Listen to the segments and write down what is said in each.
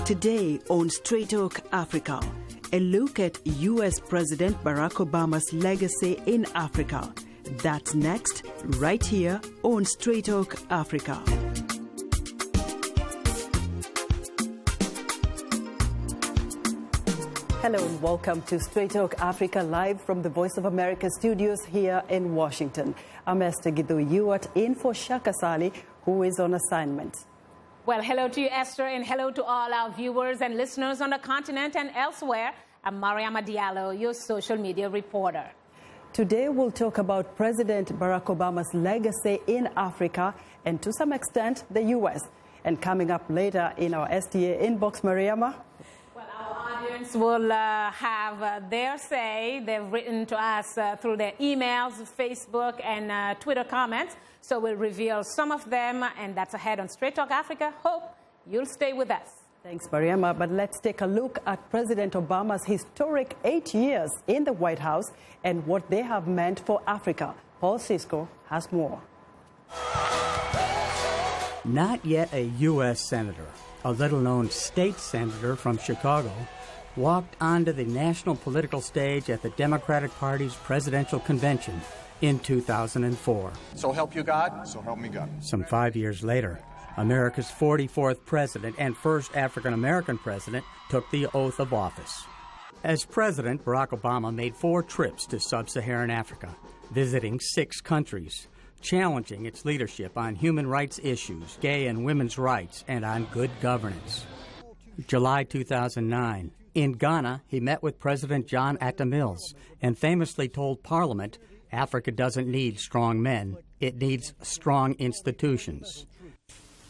Today on Straight Talk Africa, a look at U.S. President Barack Obama's legacy in Africa. That's next, right here on Straight Talk Africa. Hello and welcome to Straight Talk Africa, live from the Voice of America studios here in Washington. I'm Esther Githu-Ewart in for Shaka Ssali, who is on assignment. Well, hello to you, Esther, and hello to all our viewers and listeners on the continent and elsewhere. I'm Mariama Diallo, your social media reporter. Today, we'll talk about President Barack Obama's legacy in Africa and, to some extent, the U.S. And coming up later in our STA inbox, Mariama. Well, our audience will have their say. They've written to us through their emails, Facebook, and Twitter comments. So we'll reveal some of them, and that's ahead on Straight Talk Africa. Hope you'll stay with us. Thanks, Mariama. But let's take a look at President Obama's historic 8 years in the White House and what they have meant for Africa. Paul Cisco has more. Not yet a U.S. senator, a little-known state senator from Chicago, walked onto the national political stage at the Democratic Party's presidential convention in 2004. So help you God, so help me God. Some 5 years later, America's 44th president and first African-American president took the oath of office. As president, Barack Obama made 4 trips to sub-Saharan Africa, visiting 6 countries, challenging its leadership on human rights issues, gay and women's rights, and on good governance. July 2009, in Ghana, he met with President John Atta Mills and famously told Parliament, Africa doesn't need strong men, it needs strong institutions.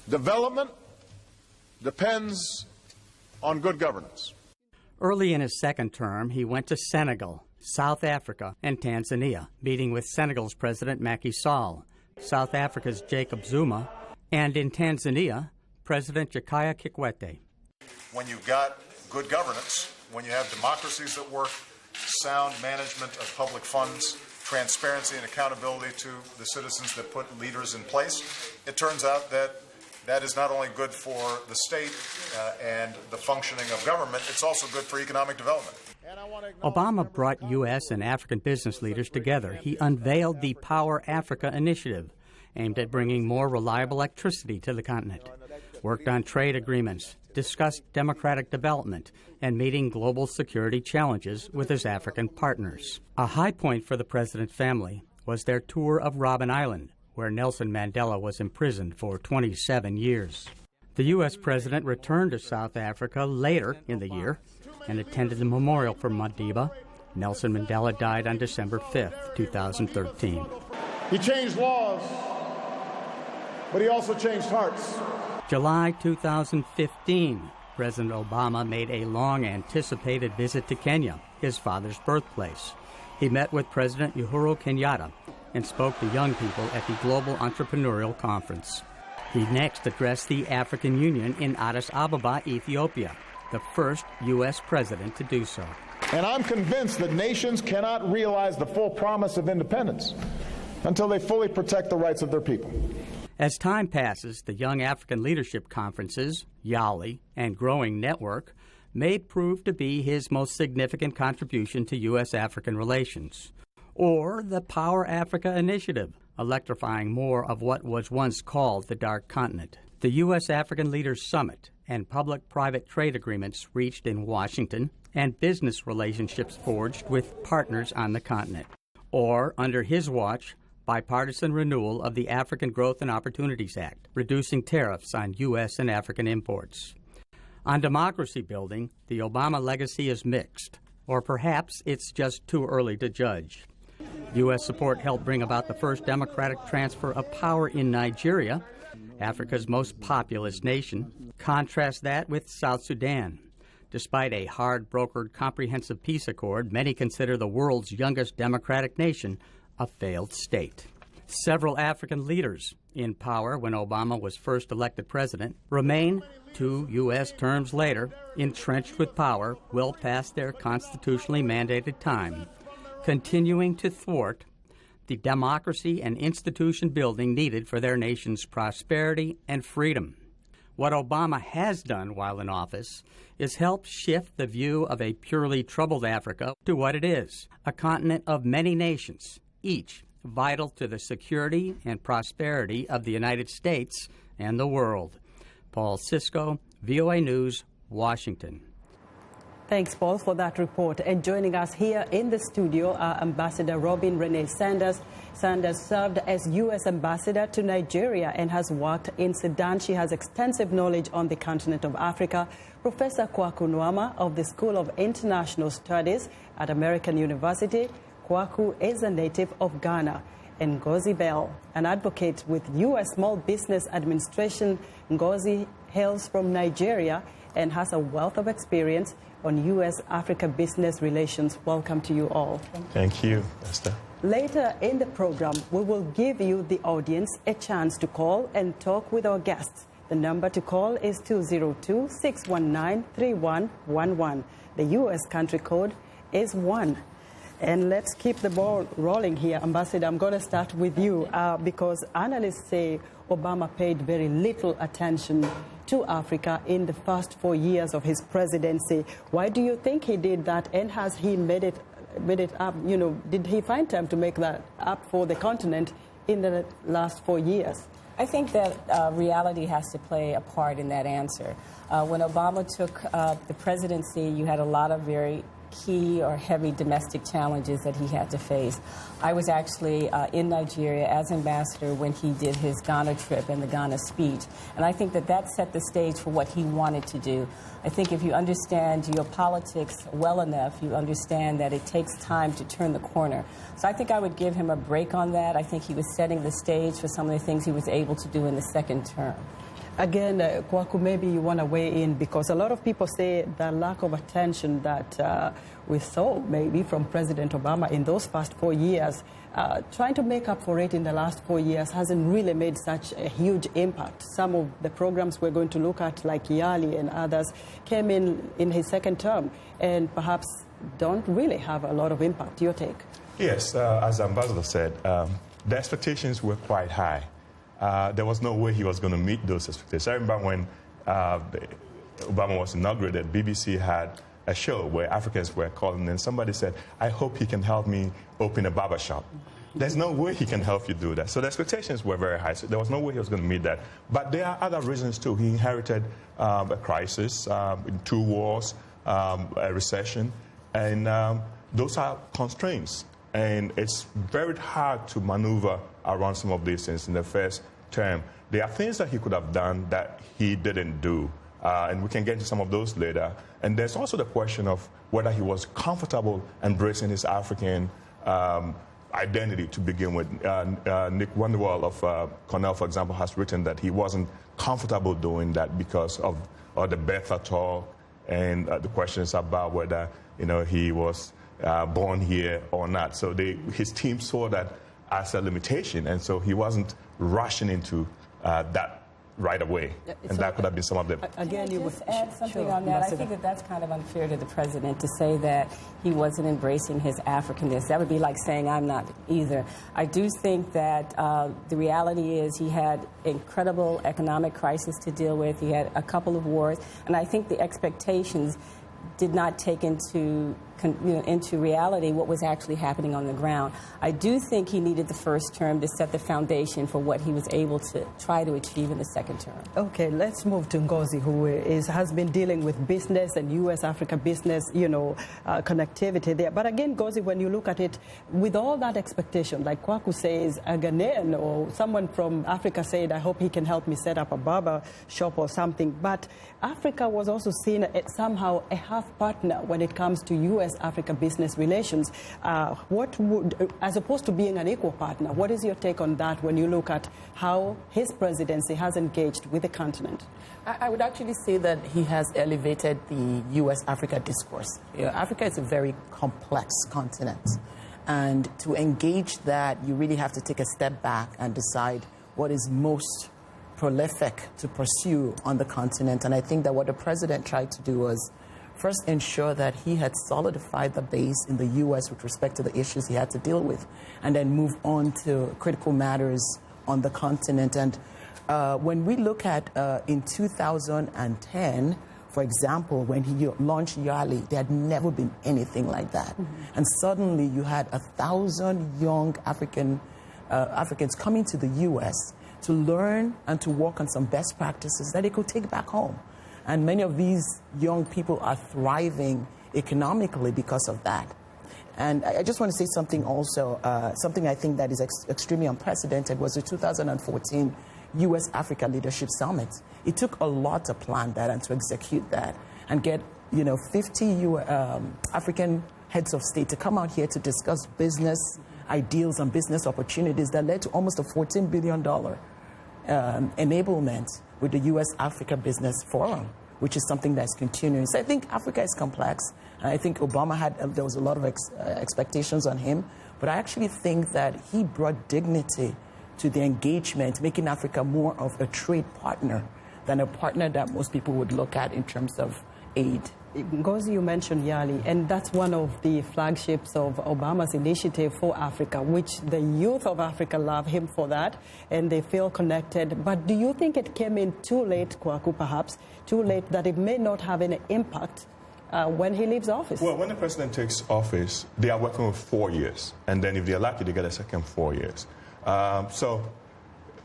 Development depends on good governance. Early in his second term, he went to Senegal, South Africa, and Tanzania, meeting with Senegal's President Macky Sall, South Africa's Jacob Zuma, and in Tanzania, President Jakaya Kikwete. When you've got good governance, when you have democracies that work, sound management of public funds, transparency and accountability to the citizens that put leaders in place, it turns out that that is not only good for the state and the functioning of government, it's also good for economic development. Obama brought U.S. and African business leaders together. He unveiled the Power Africa initiative, aimed at bringing more reliable electricity to the continent, worked on trade agreements, discussed democratic development, and meeting global security challenges with his African partners. A high point for the president's family was their tour of Robben Island, where Nelson Mandela was imprisoned for 27 years. The U.S. president returned to South Africa later in the year and attended the memorial for Madiba. Nelson Mandela died on December 5, 2013. He changed laws, but he also changed hearts. July 2015, President Obama made a long-anticipated visit to Kenya, his father's birthplace. He met with President Uhuru Kenyatta and spoke to young people at the Global Entrepreneurial Conference. He next addressed the African Union in Addis Ababa, Ethiopia, the first U.S. president to do so. And I'm convinced that nations cannot realize the full promise of independence until they fully protect the rights of their people. As time passes, the Young African Leadership Conferences, YALI, and Growing Network may prove to be his most significant contribution to U.S.-African relations. Or the Power Africa Initiative, electrifying more of what was once called the Dark Continent. The U.S.-African Leaders Summit and public-private trade agreements reached in Washington and business relationships forged with partners on the continent. Or, under his watch, bipartisan renewal of the African Growth and Opportunities Act, reducing tariffs on U.S. and African imports. On democracy building, the Obama legacy is mixed, or perhaps it's just too early to judge. U.S. support helped bring about the first democratic transfer of power in Nigeria, Africa's most populous nation. Contrast that with South Sudan. Despite a hard-brokered comprehensive peace accord, many consider the world's youngest democratic nation a failed state. Several African leaders in power when Obama was first elected president remain, 2 U.S. terms later, entrenched with power well past their constitutionally mandated time, continuing to thwart the democracy and institution building needed for their nation's prosperity and freedom. What Obama has done while in office is help shift the view of a purely troubled Africa to what it is, a continent of many nations, each vital to the security and prosperity of the United States and the world. Paul Cisco, VOA News, Washington. Thanks, Paul, for that report. And joining us here in the studio are Ambassador Robin Renee Sanders. Sanders served as U.S. Ambassador to Nigeria and has worked in Sudan. She has extensive knowledge on the continent of Africa. Professor Kwaku Nwama of the School of International Studies at American University. Kwaku is a native of Ghana. And Ngozi Bell, an advocate with U.S. Small Business Administration. Ngozi hails from Nigeria and has a wealth of experience on U.S.-Africa business relations. Welcome to you all. Thank you, Esther. Later in the program, we will give you, the audience, a chance to call and talk with our guests. The number to call is 202-619-3111. The U.S. country code is 1. And let's keep the ball rolling here. Ambassador, I'm going to start with you because analysts say Obama paid very little attention to Africa in the first 4 years of his presidency. Why do you think he did that, and has he made it up? You know, did he find time to make that up for the continent in the last 4 years? I think that reality has to play a part in that answer. When Obama took the presidency, you had a lot of very key or heavy domestic challenges that he had to face. I was actually in Nigeria as ambassador when he did his Ghana trip and the Ghana speech, and I think that that set the stage for what he wanted to do. I think if you understand geopolitics well enough, you understand that it takes time to turn the corner. So I think I would give him a break on that. I think he was setting the stage for some of the things he was able to do in the second term. Again, Kwaku, maybe you want to weigh in, because a lot of people say the lack of attention that we saw maybe from President Obama in those first 4 years, trying to make up for it in the last 4 years hasn't really made such a huge impact. Some of the programs we're going to look at, like Yali and others, came in his second term and perhaps don't really have a lot of impact. Your take? Yes, as the ambassador said, the expectations were quite high. There was no way he was going to meet those expectations. I remember when Obama was inaugurated, BBC had a show where Africans were calling, and somebody said, I hope he can help me open a barber shop. There's no way he can help you do that. So the expectations were very high. So there was no way he was going to meet that. But there are other reasons, too. He inherited a crisis, 2 wars, a recession, and those are constraints. And it's very hard to maneuver around some of these things in the first term. There are things that he could have done that he didn't do, and we can get into some of those later. And there's also the question of whether he was comfortable embracing his African identity to begin with. Nick Wonderwall of Cornell, for example, has written that he wasn't comfortable doing that because of the Bertha talk and the questions about whether he was born here or not. So his team saw that as a limitation, and so he wasn't rushing into that right away. And that could have been some of the... Again, you would add something on that. I think that that's kind of unfair to the president to say that he wasn't embracing his Africanness. That would be like saying I'm not either. I do think that the reality is he had incredible economic crisis to deal with. He had a couple of wars, and I think the expectations did not take into reality what was actually happening on the ground. I do think he needed the first term to set the foundation for what he was able to try to achieve in the second term. Okay, let's move to Ngozi, who has been dealing with business and U.S.-Africa business, connectivity there. But again, Ngozi, when you look at it, with all that expectation, like Kwaku says, a Ghanaian or someone from Africa said, I hope he can help me set up a barber shop or something. But Africa was also seen as somehow a half partner when it comes to U.S.-Africa business relations. As opposed to being an equal partner, what is your take on that when you look at how his presidency has engaged with the continent? I would actually say that he has elevated the U.S.-Africa discourse. Africa is a very complex continent, and to engage that, you really have to take a step back and decide what is most prolific to pursue on the continent. And I think that what the president tried to do was first ensure that he had solidified the base in the U.S. with respect to the issues he had to deal with, and then move on to critical matters on the continent. And when we look at in 2010, for example, when he launched Yali, there had never been anything like that. And suddenly you had 1,000 young Africans coming to the U.S. to learn and to work on some best practices that they could take back home. And many of these young people are thriving economically because of that. And I just want to say something also, something I think that is extremely unprecedented was the 2014 U.S.-Africa Leadership Summit. It took a lot to plan that and to execute that and get 50 African heads of state to come out here to discuss business ideals and business opportunities that led to almost a $14 billion enablement with the U.S.-Africa Business Forum, which is something that's continuing. So I think Africa is complex. And I think Obama there was a lot of expectations on him. But I actually think that he brought dignity to the engagement, making Africa more of a trade partner than a partner that most people would look at in terms of aid. Ngozi, you mentioned Yali, and that's one of the flagships of Obama's initiative for Africa, which the youth of Africa love him for that, and they feel connected. But do you think it came in too late, Kwaku, perhaps, too late, that it may not have any impact when he leaves office? Well, when the president takes office, they are working with 4 years, and then if they're lucky, they get a second 4 years. So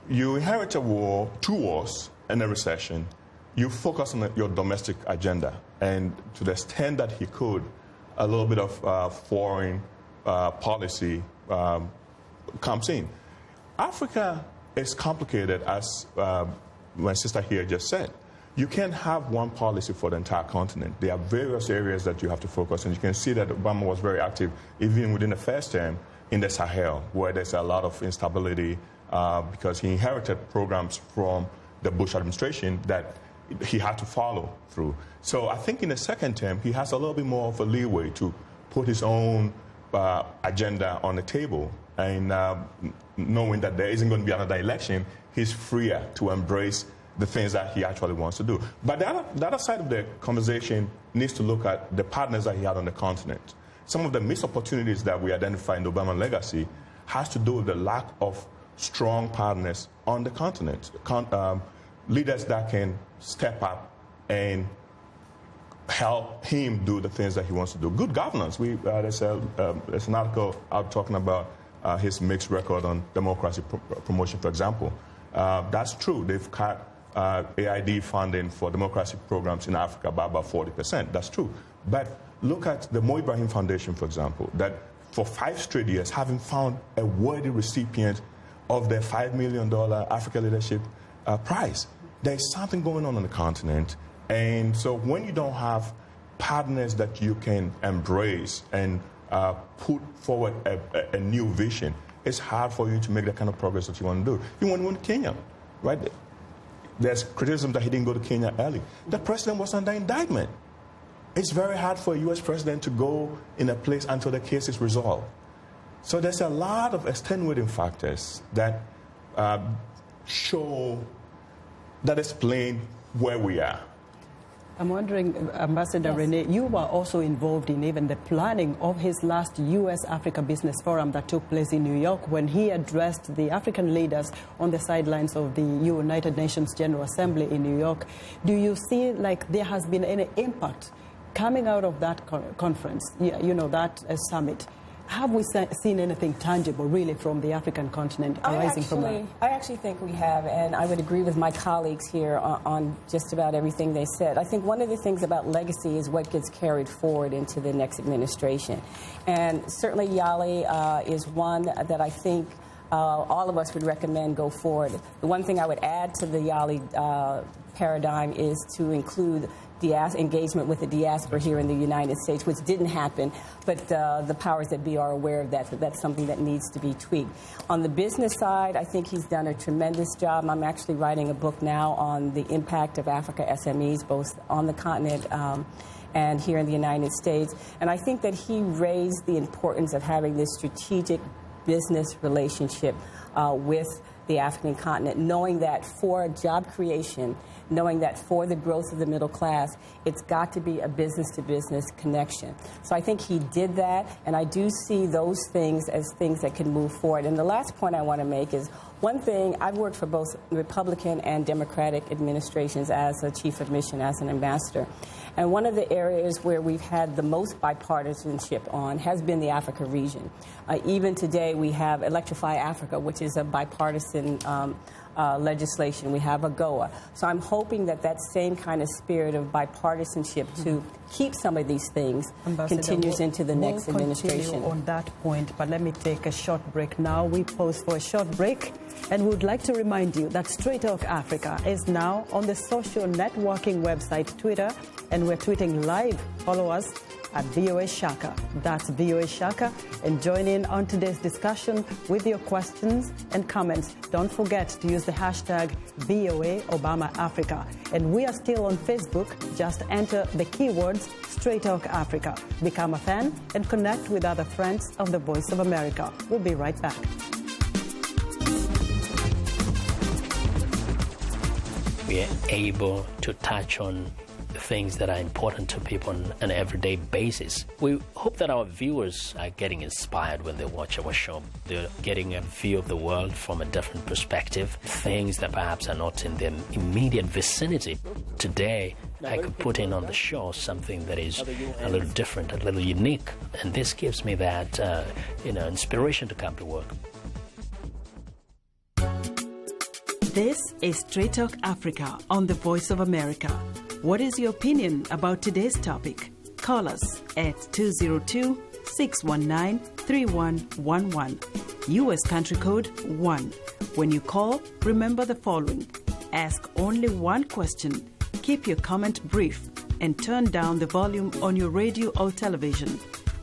you inherit a war, 2 wars, and a recession. You focus on your domestic agenda, and to the extent that he could, a little bit of foreign policy comes in. Africa is complicated, as my sister here just said. You can't have one policy for the entire continent. There are various areas that you have to focus on. You can see that Obama was very active, even within the first term, in the Sahel, where there's a lot of instability because he inherited programs from the Bush administration that he had to follow through. So I think in the second term, he has a little bit more of a leeway to put his own agenda on the table. And knowing that there isn't going to be another election, he's freer to embrace the things that he actually wants to do. But the other side of the conversation needs to look at the partners that he had on the continent. Some of the missed opportunities that we identify in the Obama legacy has to do with the lack of strong partners on the continent. Leaders that can step up and help him do the things that he wants to do. Good governance. There's an article out talking about his mixed record on democracy promotion, for example. That's true. They've cut AID funding for democracy programs in Africa by about 40%. That's true. But look at the Mo Ibrahim Foundation, for example, that for 5 straight years haven't found a worthy recipient of their $5 million Africa Leadership Prize. There's something going on the continent. And so when you don't have partners that you can embrace and put forward a new vision, it's hard for you to make the kind of progress that you want to do. You want to go to Kenya, right? There's criticism that he didn't go to Kenya early. The president was under indictment. It's very hard for a U.S. president to go in a place until the case is resolved. So there's a lot of extenuating factors that that explain where we are. I'm wondering, Ambassador Rene, you were also involved in even the planning of his last U.S.-Africa Business Forum that took place in New York when he addressed the African leaders on the sidelines of the United Nations General Assembly in New York. Do you see like there has been any impact coming out of that conference, that summit? Have we seen anything tangible, really, from the African continent arising from that? I actually think we have, and I would agree with my colleagues here on just about everything they said. I think one of the things about legacy is what gets carried forward into the next administration. And certainly Yali is one that I think all of us would recommend go forward. The one thing I would add to the Yali paradigm is to include engagement with the diaspora here in the United States, which didn't happen, but the powers that be are aware of that, that's something that needs to be tweaked. On the business side, I think he's done a tremendous job. I'm actually writing a book now on the impact of Africa SMEs, both on the continent and here in the United States. And I think that he raised the importance of having this strategic business relationship with the African continent, knowing that for job creation, knowing that for the growth of the middle class, it's got to be a business-to-business connection. So I think he did that, and I do see those things as things that can move forward. And the last point I want to make is, one thing, I've worked for both Republican and Democratic administrations as a chief of mission, as an ambassador. And one of the areas where we've had the most bipartisanship on has been the Africa region. Even today, we have Electrify Africa, which is a bipartisan legislation. We have AGOA. So I'm hoping that that same kind of spirit of bipartisanship to keep some of these things continues into the next administration. Continue on that point, but let me take a short break now. We pause for a short break, and we would like to remind you that Straight Talk Africa is now on the social networking website Twitter, and we're tweeting live. Follow us at VOA Shaka. That's VOA Shaka. And join in on today's discussion with your questions and comments. Don't forget to use the hashtag VOA Obama Africa. And we are still on Facebook. Just enter the keywords Straight Talk Africa. Become a fan and connect with other friends of the Voice of America. We'll be right back. We are able to touch on things that are important to people on an everyday basis. We hope that our viewers are getting inspired when they watch our show. They're getting a view of the world from a different perspective, things that perhaps are not in their immediate vicinity. Today, I could put in on the show something that is a little different, a little unique, and this gives me that, inspiration to come to work. This is Straight Talk Africa on the Voice of America. What is your opinion about today's topic? Call us at 202-619-3111. U.S. country code 1. When you call, remember the following. Ask only one question. Keep your comment brief and turn down the volume on your radio or television.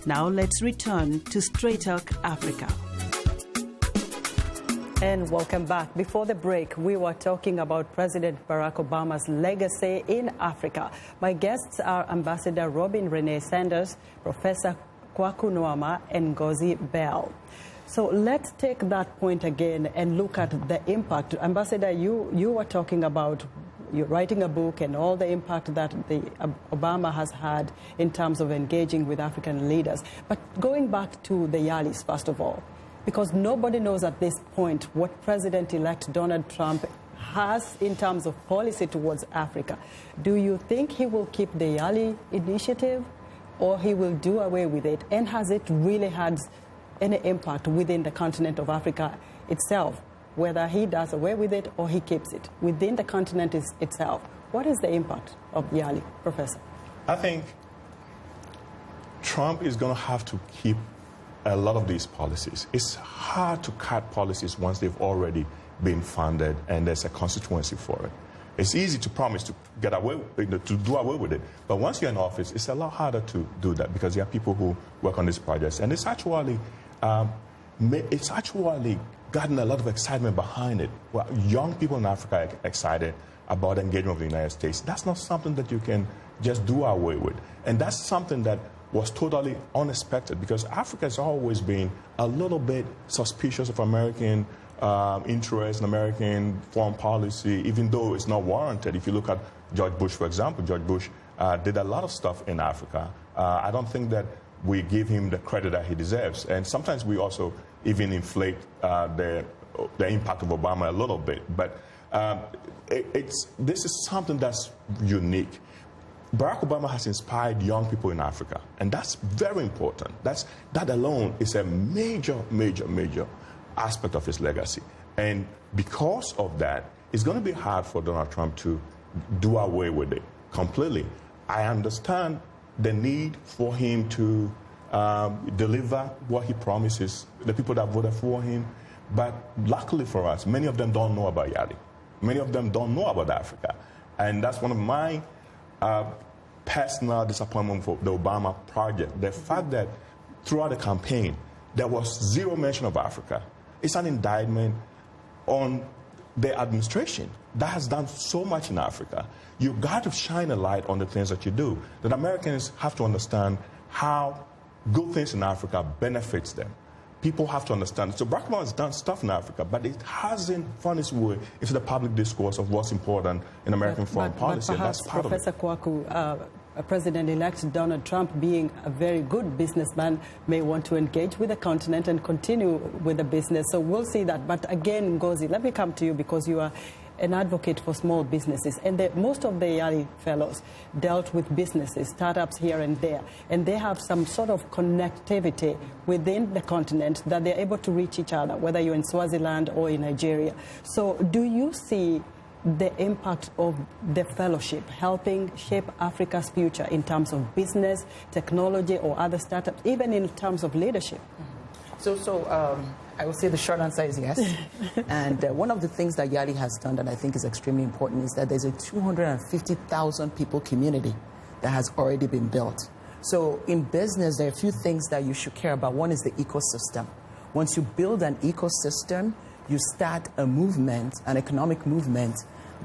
Now let's return to Straight Talk Africa. And welcome back. Before the break, we were talking about President Barack Obama's legacy in Africa. My guests are Ambassador Robin Renee Sanders, Professor Kwaku Nwama, and Ngozi Bell. So let's take that point again and look at the impact. Ambassador, you were talking about you're writing a book and all the impact that Obama has had in terms of engaging with African leaders. But going back to the Yalis, first of all, because nobody knows at this point what President-elect Donald Trump has in terms of policy towards Africa. Do you think he will keep the Yali initiative or he will do away with it? And has it really had any impact within the continent of Africa itself, whether he does away with it or he keeps it within the continent itself? What is the impact of Yali, Professor? I think Trump is going to have to keep a lot of these policies. It's hard to cut policies once they've already been funded and there's a constituency for it. It's easy to promise to get away, to do away with it, but once you're in office, it's a lot harder to do that because you have people who work on these projects, and it's actually gotten a lot of excitement behind it. Well, young people in Africa are excited about engagement with the United States. That's not something that you can just do away with, and that's something that was totally unexpected because Africa has always been a little bit suspicious of American interest in American foreign policy, even though it's not warranted. If you look at George Bush, for example, George Bush did a lot of stuff in Africa. I don't think that we give him the credit that he deserves. And sometimes we also even inflate the impact of Obama a little bit. But this is something that's unique. Barack Obama has inspired young people in Africa, and that's very important. That alone is a major, major, major aspect of his legacy. And because of that, it's going to be hard for Donald Trump to do away with it completely. I understand the need for him to deliver what he promises, the people that voted for him, but luckily for us, many of them don't know about Yali. Many of them don't know about Africa. And that's one of my personal disappointment for the Obama project. The fact that throughout the campaign, there was zero mention of Africa. It's an indictment on the administration that has done so much in Africa. You've got to shine a light on the things that you do. That Americans have to understand how good things in Africa benefits them. people have to understand. So Barack Obama has done stuff in Africa, but it hasn't found its way into the public discourse of what's important in American foreign policy. But perhaps, and that's part Professor Kwaku, President-elect Donald Trump, being a very good businessman, may want to engage with the continent and continue with the business. So we'll see that. But again, Ngozi, let me come to you because you are an advocate for small businesses. And most of the YALI fellows dealt with businesses, startups here and there. And they have some sort of connectivity within the continent that they're able to reach each other, whether you're in Swaziland or in Nigeria. So do you see the impact of the fellowship helping shape Africa's future in terms of business, technology, or other startups, even in terms of leadership? So I would say the short answer is yes. And one of the things that YALI has done that I think is extremely important is that there's a 250,000 people community that has already been built. So in business, there are a few things that you should care about. One is the ecosystem. Once you build an ecosystem, you start a movement, an economic movement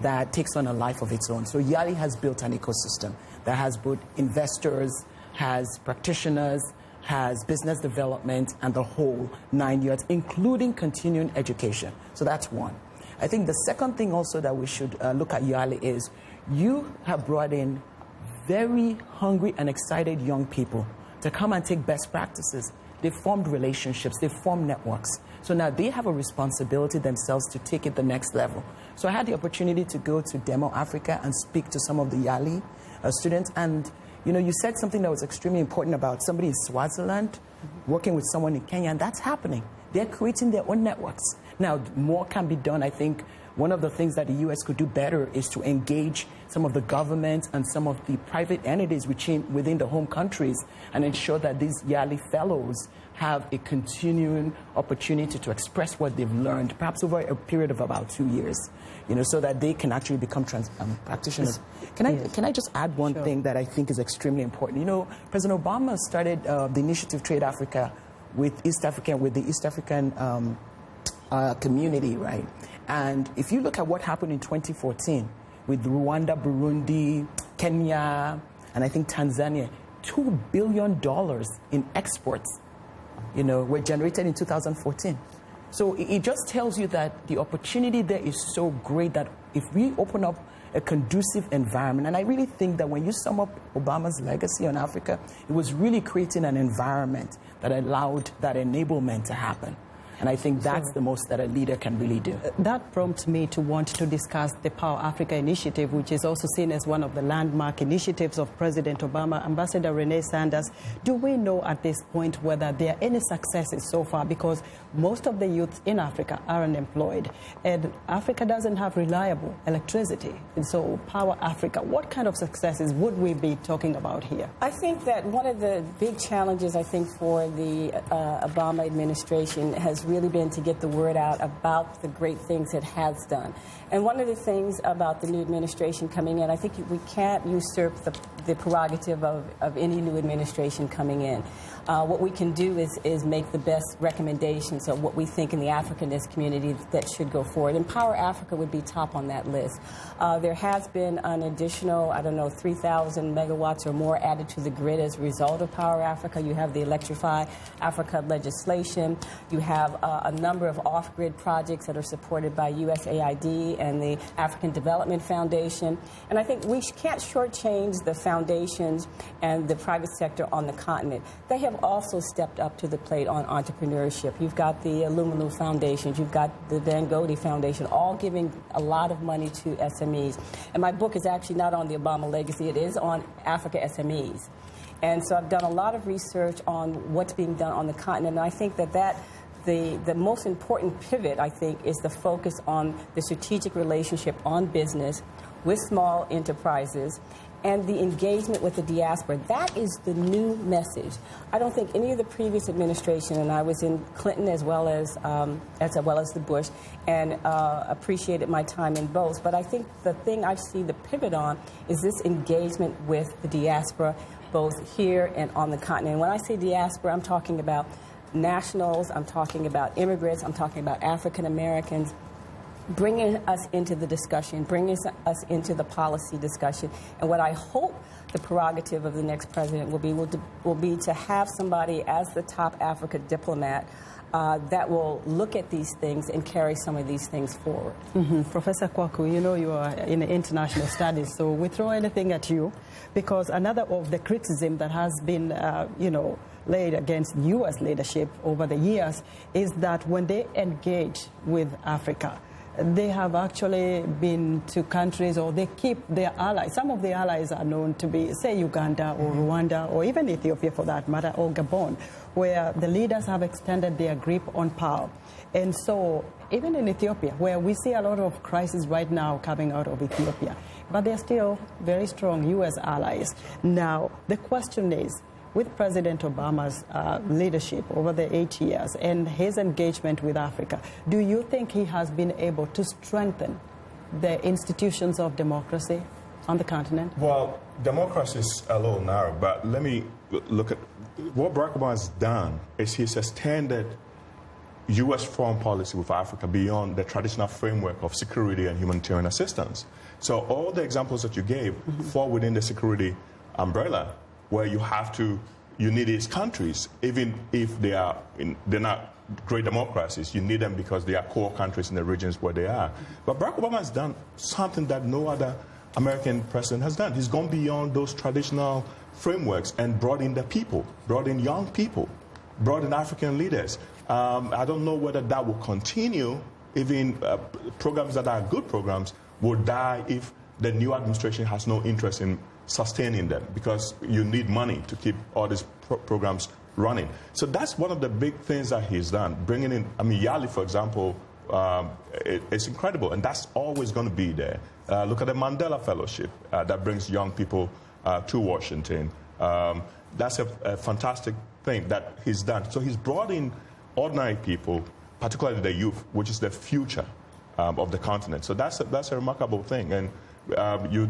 that takes on a life of its own. So YALI has built an ecosystem that has both investors, has practitioners, has business development, and the whole 9 yards, including continuing education. So that's one. I think the second thing also that we should look at YALI is you have brought in very hungry and excited young people to come and take best practices. They formed relationships, they formed networks. So now they have a responsibility themselves to take it the next level. So I had the opportunity to go to Demo Africa and speak to some of the YALI students. And, you know, you said something that was extremely important about somebody in Swaziland working with someone in Kenya, and that's happening. They're creating their own networks. Now, more can be done. I think one of the things that the U.S. could do better is to engage some of the governments and some of the private entities within the home countries and ensure that these YALI fellows have a continuing opportunity to express what they've learned, perhaps over a period of about 2 years, you know, so that they can actually become practitioners. Can I just add one thing that I think is extremely important? You know, President Obama started the initiative Trade Africa with the East African community, right? And if you look at what happened in 2014 with Rwanda, Burundi, Kenya, and I think Tanzania, $2 billion in exports, you know, were generated in 2014. So it just tells you that the opportunity there is so great that if we open up a conducive environment, and I really think that when you sum up Obama's legacy on Africa, it was really creating an environment that allowed that enablement to happen. And I think that's the most that a leader can really do. That prompts me to want to discuss the Power Africa initiative, which is also seen as one of the landmark initiatives of President Obama. Ambassador Renee Sanders, do we know at this point whether there are any successes so far? Because most of the youth in Africa are unemployed, and Africa doesn't have reliable electricity. And so Power Africa, what kind of successes would we be talking about here? I think that one of the big challenges, I think, for the Obama administration has really been to get the word out about the great things it has done. And one of the things about the new administration coming in, I think we can't usurp the prerogative of any new administration coming in. What we can do is make the best recommendations of what we think in the Africanist community that should go forward. And Power Africa would be top on that list. There has been an additional, 3,000 megawatts or more added to the grid as a result of Power Africa. You have the Electrify Africa legislation. You have a number of off-grid projects that are supported by USAID and the African Development Foundation. And I think we can't shortchange the foundations and the private sector on the continent. They have also stepped up to the plate on entrepreneurship. You've got the Lumulu Foundations, you've got the Dangote Foundation, all giving a lot of money to SMEs. And my book is actually not on the Obama legacy, it is on Africa SMEs. And so I've done a lot of research on what's being done on the continent, and I think that the most important pivot, I think, is the focus on the strategic relationship on business with small enterprises and the engagement with the diaspora. That is the new message. I don't think any of the previous administration, and I was in Clinton as well as the Bush, and appreciated my time in both, but I think the thing I see the pivot on is this engagement with the diaspora, both here and on the continent. And when I say diaspora, I'm talking about nationals, I'm talking about immigrants, I'm talking about African Americans, bringing us into the discussion, bringing us into the policy discussion. And what I hope the prerogative of the next president will be to have somebody as the top Africa diplomat that will look at these things and carry some of these things forward. Professor Kwaku, you know you are in international studies, so we throw anything at you, because another of the criticism that has been, laid against U.S. leadership over the years is that when they engage with Africa, they have actually been to countries, or they keep their allies. Some of the allies are known to be, say, Uganda or Rwanda, or even Ethiopia for that matter, or Gabon, where the leaders have extended their grip on power. And so, even in Ethiopia, where we see a lot of crises right now coming out of Ethiopia, but they're still very strong U.S. allies. Now, the question is, with President Obama's leadership over the 8 years and his engagement with Africa, do you think he has been able to strengthen the institutions of democracy on the continent? Well, democracy is a little narrow, but let me look at what Barack Obama has done is he's extended U.S. foreign policy with Africa beyond the traditional framework of security and humanitarian assistance. So all the examples that you gave fall within the security umbrella, where you need these countries, even if they're not great democracies. You need them because they are core countries in the regions where they are. But Barack Obama has done something that no other American president has done. He's gone beyond those traditional frameworks and brought in the people, brought in young people, brought in African leaders. I don't know whether that will continue. Even programs that are good programs will die if the new administration has no interest in sustaining them, because you need money to keep all these programs running. So that's one of the big things that he's done. Bringing in, Yali, for example, it's incredible, and that's always going to be there. Look at the Mandela Fellowship that brings young people to Washington. That's a fantastic thing that he's done. So he's brought in ordinary people, particularly the youth, which is the future of the continent. So that's a remarkable thing. And you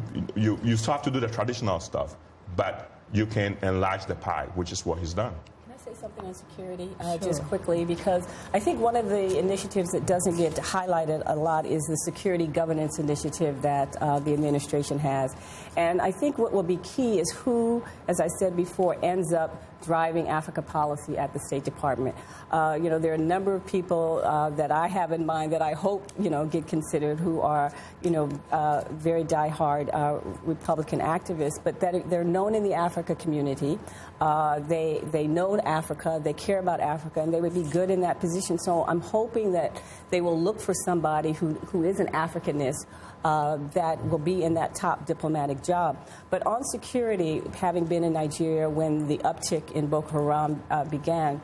still have to do the traditional stuff, but you can enlarge the pie, which is what he's done. Can I say something on security just quickly? Because I think one of the initiatives that doesn't get highlighted a lot is the security governance initiative that the administration has. And I think what will be key is who, as I said before, ends up driving Africa policy at the State Department. There are a number of people that I have in mind that I hope, get considered, who are, very diehard Republican activists, but that they're known in the Africa community. They know Africa, they care about Africa, and they would be good in that position. So I'm hoping that they will look for somebody who is an Africanist that will be in that top diplomatic job. But on security, having been in Nigeria when the uptick in Boko Haram began,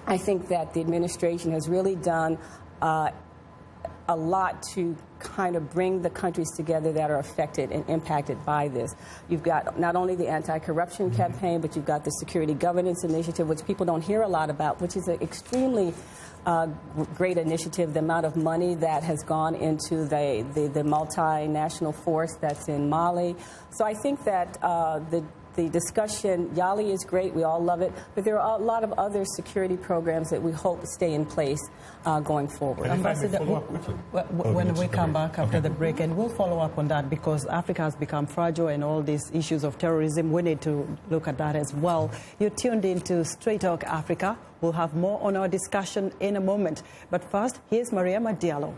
I think that the administration has really done a lot to kind of bring the countries together that are affected and impacted by this. You've got not only the anti-corruption campaign, but you've got the security governance initiative, which people don't hear a lot about, which is an extremely great initiative. The amount of money that has gone into the multinational force that's in Mali. So I think that the discussion, Yali is great, we all love it, but there are a lot of other security programs that we hope stay in place going forward. Ambassador, when we come back after the break, and we'll follow up on that, because Africa has become fragile and all these issues of terrorism, we need to look at that as well. You're tuned in to Straight Talk Africa. We'll have more on our discussion in a moment. But first, here's Mariama Diallo.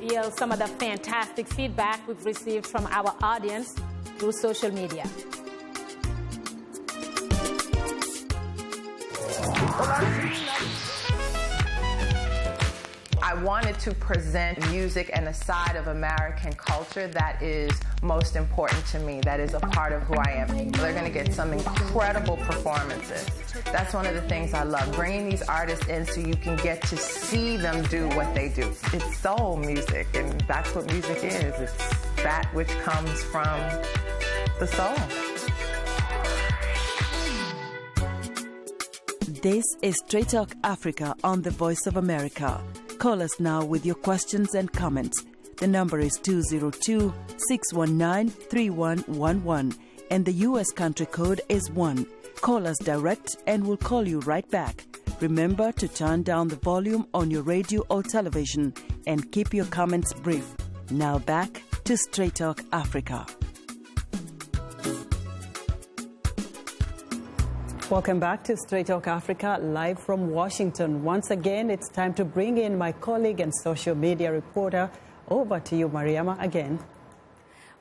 Reveal some of the fantastic feedback we've received from our audience through social media. I wanted to present music and a side of American culture that is most important to me, that is a part of who I am. They're going to get some incredible performances. That's one of the things I love, bringing these artists in so you can get to see them do what they do. It's soul music, and that's what music is. It's that which comes from the soul. This is Straight Talk Africa on the Voice of America. Call us now with your questions and comments. The number is 202-619-3111, and the U.S. country code is 1. Call us direct and we'll call you right back. Remember to turn down the volume on your radio or television and keep your comments brief. Now back to Straight Talk Africa. Welcome back to Straight Talk Africa, live from Washington. Once again, it's time to bring in my colleague and social media reporter. Over to you, Mariama, again.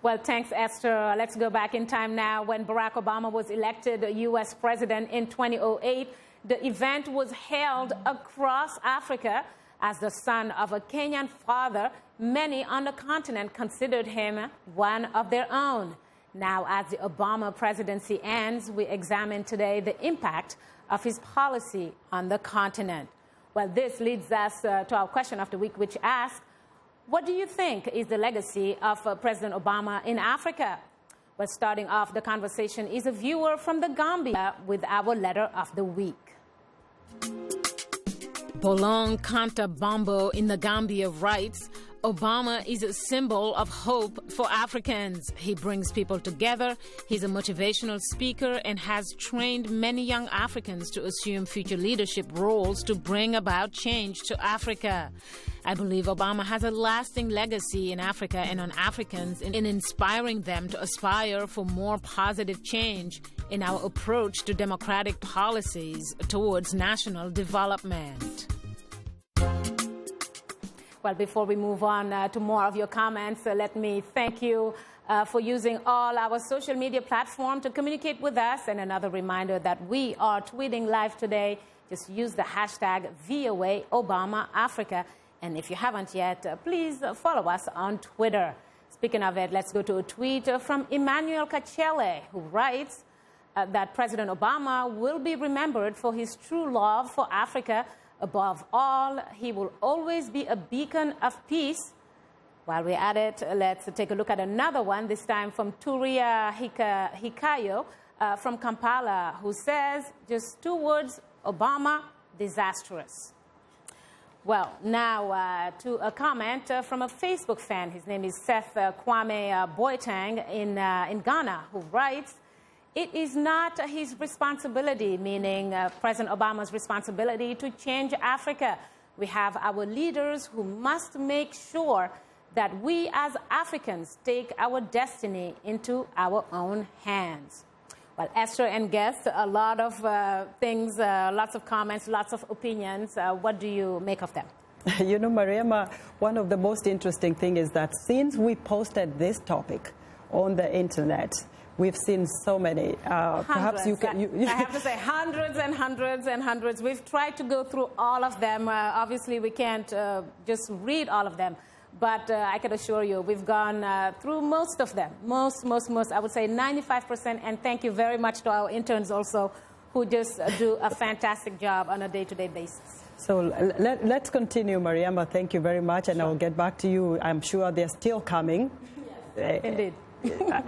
Well, thanks, Esther. Let's go back in time now. When Barack Obama was elected U.S. president in 2008, the event was held across Africa. As the son of a Kenyan father, many on the continent considered him one of their own. Now, as the Obama presidency ends, we examine today the impact of his policy on the continent. Well, this leads us to our question of the week, which asks, what do you think is the legacy of President Obama in Africa? Well, starting off the conversation is a viewer from the Gambia with our letter of the week. Bolong Kanta Bombo in the Gambia writes, Obama is a symbol of hope for Africans. He brings people together. He's a motivational speaker and has trained many young Africans to assume future leadership roles to bring about change to Africa. I believe Obama has a lasting legacy in Africa and on Africans in inspiring them to aspire for more positive change in our approach to democratic policies towards national development. Well, before we move on to more of your comments, let me thank you for using all our social media platforms to communicate with us. And another reminder that we are tweeting live today. Just use the hashtag VOA Obama Africa. And if you haven't yet, please follow us on Twitter. Speaking of it, let's go to a tweet from Emmanuel Kachele, who writes that President Obama will be remembered for his true love for Africa. Above all, he will always be a beacon of peace. While we're at it, let's take a look at another one, this time from Turia Hikayo from Kampala, who says just 2 words, Obama, disastrous. Well, now to a comment from a Facebook fan. His name is Seth Kwame Boateng in Ghana, who writes, it is not his responsibility, meaning President Obama's responsibility, to change Africa. We have our leaders who must make sure that we as Africans take our destiny into our own hands. Well, Esther and guests, a lot of things, lots of comments, lots of opinions. What do you make of them? You know, Mariama, one of the most interesting things is that since we posted this topic on the internet, we've seen so many. Perhaps you can. I have to say hundreds and hundreds and hundreds. We've tried to go through all of them. Obviously, we can't just read all of them. But I can assure you, we've gone through most of them. Most, I would say 95%. And thank you very much to our interns also, who just do a fantastic job on a day-to-day basis. So let's continue, Mariama. Thank you very much. And sure. I'll get back to you. I'm sure they're still coming. Yes, indeed.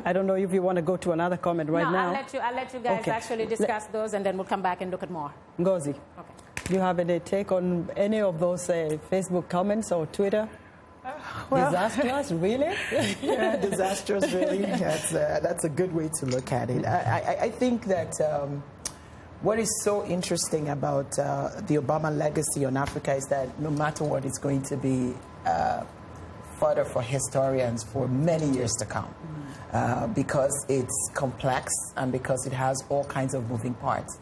I don't know if you want to go to another comment right now. I'll let you guys actually discuss those, and then we'll come back and look at more. Ngozi, okay. Do you have any take on any of those Facebook comments or Twitter? Well, disastrous, really? Yeah, disastrous, really. That's a good way to look at it. I think that what is so interesting about the Obama legacy on Africa is that no matter what, it's going to be fodder for historians for many years to come. Because it's complex and because it has all kinds of moving parts.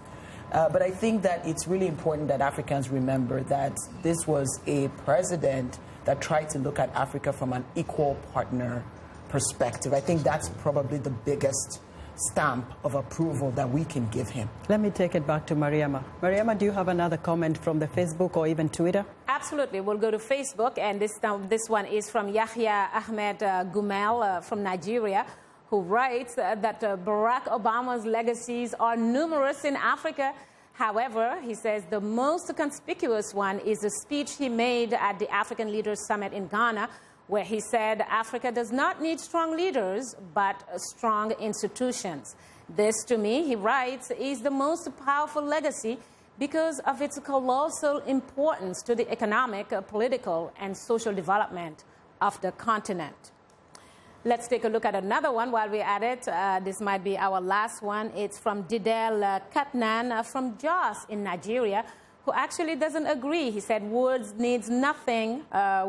But I think that it's really important that Africans remember that this was a president that tried to look at Africa from an equal partner perspective. I think that's probably the biggest stamp of approval that we can give him. Let me take it back to Mariama. Mariama, do you have another comment from the Facebook or even Twitter? Absolutely. We'll go to Facebook, and this one is from Yahya Ahmed Gumel from Nigeria, who writes that Barack Obama's legacies are numerous in Africa. However, he says the most conspicuous one is the speech he made at the African Leaders Summit in Ghana, where he said Africa does not need strong leaders, but strong institutions. This, to me, he writes, is the most powerful legacy because of its colossal importance to the economic, political, and social development of the continent. Let's take a look at another one while we're at it. This might be our last one. It's from Didel Katnan from Jos in Nigeria, who actually doesn't agree. He said words needs nothing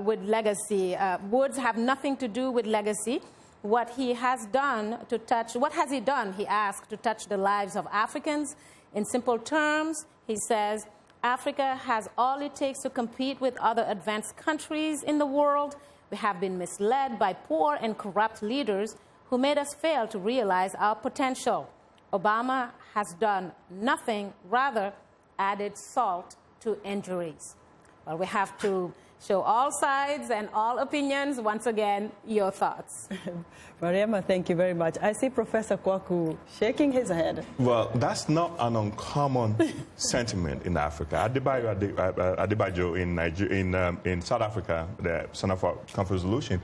with legacy. Words have nothing to do with legacy. What he has done to touch, what has he done, he asked, to touch the lives of Africans? In simple terms, he says, Africa has all it takes to compete with other advanced countries in the world. We have been misled by poor and corrupt leaders who made us fail to realize our potential. Obama has done nothing, rather added salt to injuries. Well, we have to show all sides and all opinions. Once again, your thoughts. Mariama, thank you very much. I see Professor Kwaku shaking his head. Well, that's not an uncommon sentiment in Africa. Adebayo in South Africa, the Center for Conflict Resolution,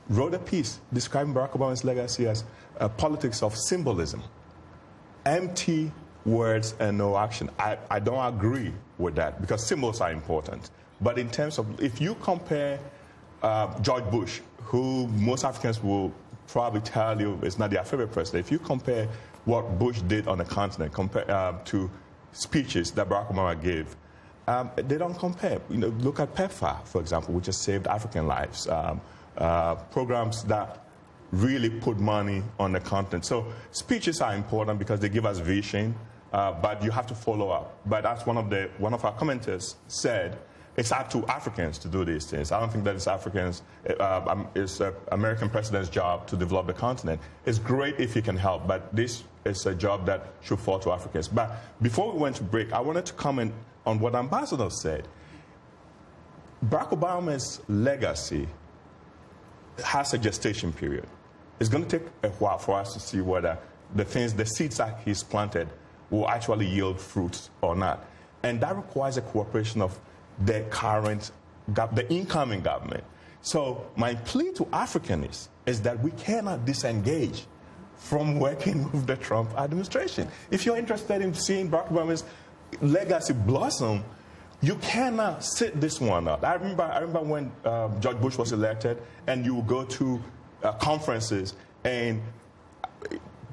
wrote a piece describing Barack Obama's legacy as a politics of symbolism. Empty words and no action. I don't agree with that because symbols are important. But in terms of, if you compare George Bush, who most Africans will probably tell you is not their favorite president, if you compare what Bush did on the continent to speeches that Barack Obama gave, they don't compare. You know, look at PEPFAR, for example, which has saved African lives. Programs that really put money on the continent. So speeches are important because they give us vision, but you have to follow up. But as one of our commenters said, it's up to Africans to do these things. I don't think that it's American president's job to develop the continent. It's great if you can help, but this is a job that should fall to Africans. But before we went to break, I wanted to comment on what Ambassador said. Barack Obama's legacy has a gestation period. It's going to take a while for us to see whether the seeds that he's planted will actually yield fruits or not. And that requires a cooperation of the incoming government. So my plea to Africans is that we cannot disengage from working with the Trump administration. If you're interested in seeing Barack Obama's legacy blossom, you cannot sit this one out. I remember when George Bush was elected, and you would go to conferences, and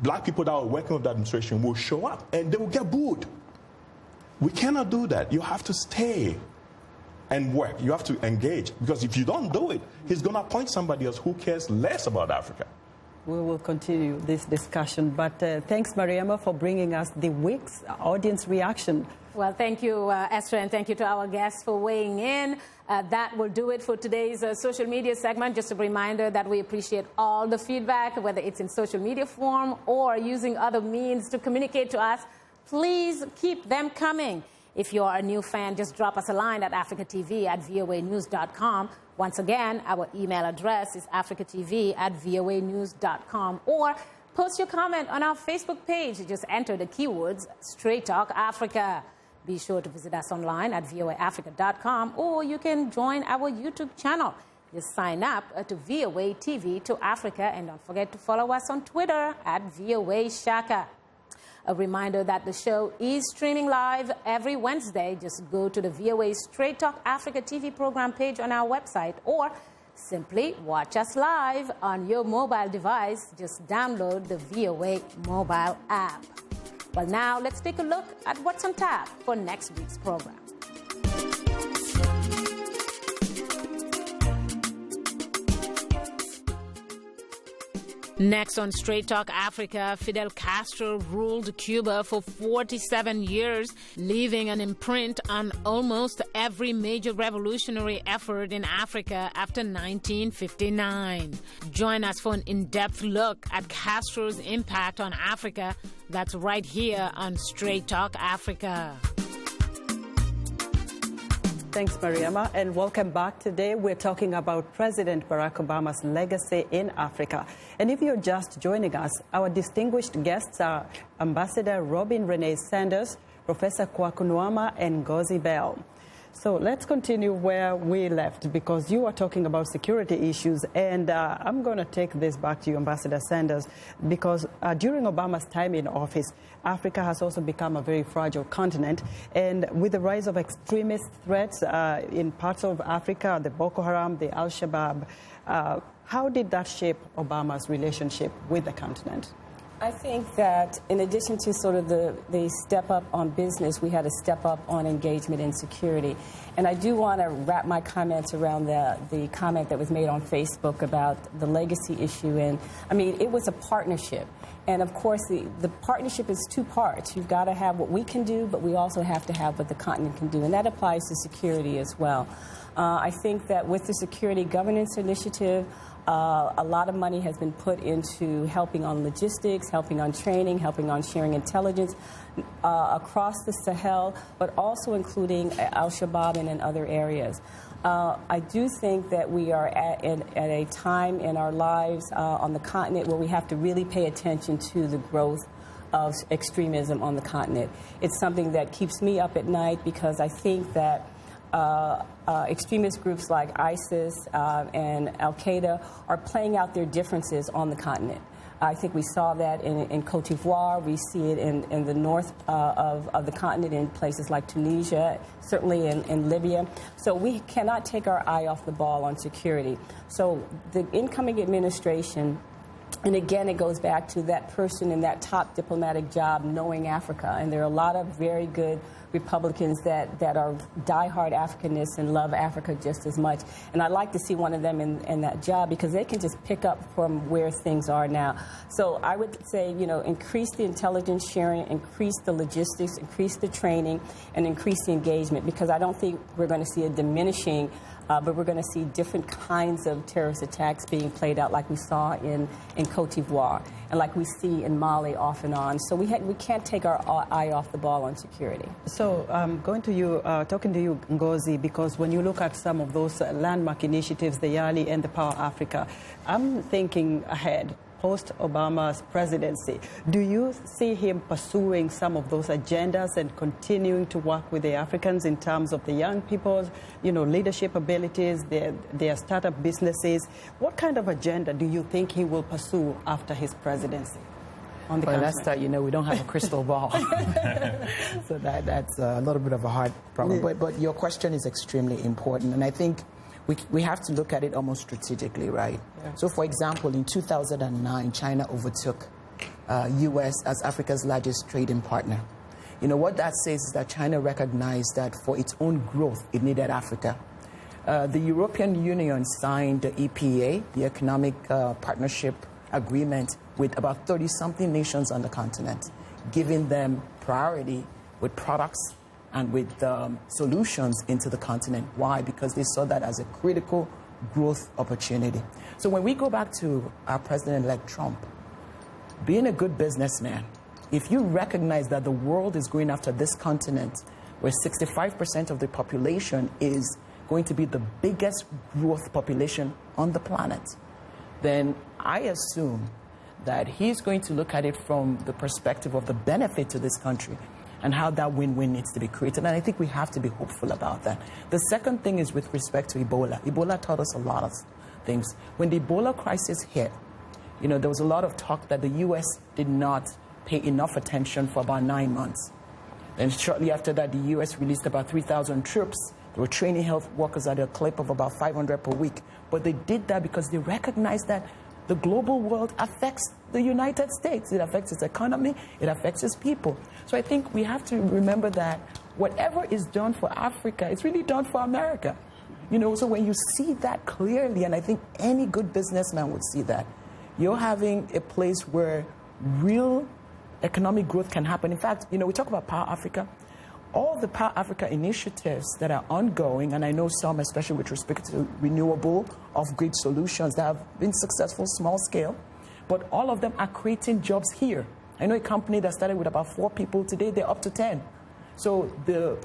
black people that were working with the administration will show up, and they will get booed. We cannot do that. You have to stay and work. You have to engage, because if you don't do it, he's going to appoint somebody else who cares less about Africa. We will continue this discussion, but thanks, Mariama, for bringing us the week's audience reaction. Well, thank you, Esther, and thank you to our guests for weighing in. That will do it for today's social media segment. Just a reminder that we appreciate all the feedback, whether it's in social media form or using other means to communicate to us. Please keep them coming. If you're a new fan, just drop us a line at africatv@voanews.com. Once again, our email address is africatv@voanews.com, or post your comment on our Facebook page. Just enter the keywords Straight Talk Africa. Be sure to visit us online at voaafrica.com, or you can join our YouTube channel. Just sign up to VOA TV to Africa, and don't forget to follow us on Twitter at VOA Shaka. A reminder that the show is streaming live every Wednesday. Just go to the VOA Straight Talk Africa TV program page on our website, or simply watch us live on your mobile device. Just download the VOA mobile app. Well, now let's take a look at what's on tap for next week's program. Next on Straight Talk Africa, Fidel Castro ruled Cuba for 47 years, leaving an imprint on almost every major revolutionary effort in Africa after 1959. Join us for an in-depth look at Castro's impact on Africa. That's right here on Straight Talk Africa. Thanks, Mariama, and welcome back. Today we're talking about President Barack Obama's legacy in Africa. And if you're just joining us, our distinguished guests are Ambassador Robin Renee Sanders, Professor Kwaku Nwaama, and Ngozi Bell. So let's continue where we left, because you are talking about security issues, and I'm going to take this back to you, Ambassador Sanders, because during Obama's time in office, Africa has also become a very fragile continent, and with the rise of extremist threats in parts of Africa, the Boko Haram, the Al-Shabaab, how did that shape Obama's relationship with the continent? I think that in addition to sort of the step up on business, we had a step up on engagement and security. And I do want to wrap my comments around the comment that was made on Facebook about the legacy issue. And I mean, it was a partnership. And of course, the partnership is two parts. You've got to have what we can do, but we also have to have what the continent can do. And that applies to security as well. I think that with the Security Governance Initiative, a lot of money has been put into helping on logistics, helping on training, helping on sharing intelligence across the Sahel, but also including Al-Shabaab and in other areas. I do think that we are at a time in our lives on the continent where we have to really pay attention to the growth of extremism on the continent. It's something that keeps me up at night because I think that extremist groups like ISIS and Al-Qaeda are playing out their differences on the continent. I think we saw that in Cote d'Ivoire. We see it in the north of the continent in places like Tunisia, certainly in Libya. So we cannot take our eye off the ball on security. So the incoming administration, and again, it goes back to that person in that top diplomatic job knowing Africa. And there are a lot of very good Republicans that are diehard Africanists and love Africa just as much. And I'd like to see one of them in that job because they can just pick up from where things are now. So I would say, you know, increase the intelligence sharing, increase the logistics, increase the training, and increase the engagement because I don't think we're going to see a diminishing but we're going to see different kinds of terrorist attacks being played out like we saw in Cote d'Ivoire and like we see in Mali off and on. So we can't take our eye off the ball on security. So going to you, talking to you, Ngozi, because when you look at some of those landmark initiatives, the YALI and the Power Africa, I'm thinking ahead. Post-Obama's presidency, do you see him pursuing some of those agendas and continuing to work with the Africans in terms of the young people's, you know, leadership abilities, their startup businesses? What kind of agenda do you think he will pursue after his presidency? Well, let's start, you know, we don't have a crystal ball. So that's a little bit of a hard problem. But your question is extremely important, and I think we have to look at it almost strategically, right? Yeah. So, for example, in 2009, China overtook U.S. as Africa's largest trading partner. You know, what that says is that China recognized that for its own growth, it needed Africa. The European Union signed the EPA, the Economic Partnership Agreement, with about 30-something nations on the continent, giving them priority with products and with solutions into the continent. Why? Because they saw that as a critical growth opportunity. So when we go back to our president-elect Trump, being a good businessman, if you recognize that the world is going after this continent, where 65% of the population is going to be the biggest growth population on the planet, then I assume that he's going to look at it from the perspective of the benefit to this country and how that win-win needs to be created. And I think we have to be hopeful about that. The second thing is with respect to Ebola. Ebola taught us a lot of things. When the Ebola crisis hit, you know, there was a lot of talk that the U.S. did not pay enough attention for about 9 months. Then shortly after that, the U.S. released about 3,000 troops. They were training health workers at a clip of about 500 per week. But they did that because they recognized that the global world affects the United States. It affects its economy. It affects its people. So I think we have to remember that whatever is done for Africa, it's really done for America. You know, so when you see that clearly, and I think any good businessman would see that, you're having a place where real economic growth can happen. In fact, you know, we talk about Power Africa. All the Power Africa initiatives that are ongoing, and I know some, especially with respect to renewable off-grid solutions that have been successful, small scale, but all of them are creating jobs here. I know a company that started with about 4 people. Today, they're up to 10. So the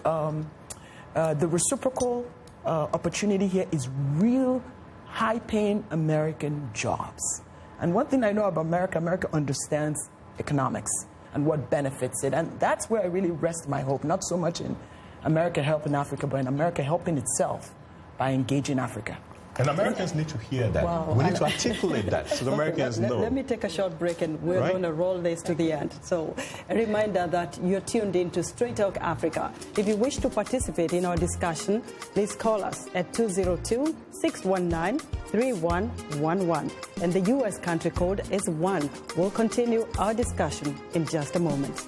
reciprocal opportunity here is real high-paying American jobs. And one thing I know about America, America understands economics and what benefits it. And that's where I really rest my hope, not so much in America helping Africa, but in America helping itself by engaging Africa. And Americans need to hear that. Wow. We need to articulate that so the Americans know. Let me take a short break and we're going to roll this to the end. So a reminder that you're tuned in to Straight Talk Africa. If you wish to participate in our discussion, please call us at 202-619-3111. And the U.S. country code is 1. We'll continue our discussion in just a moment.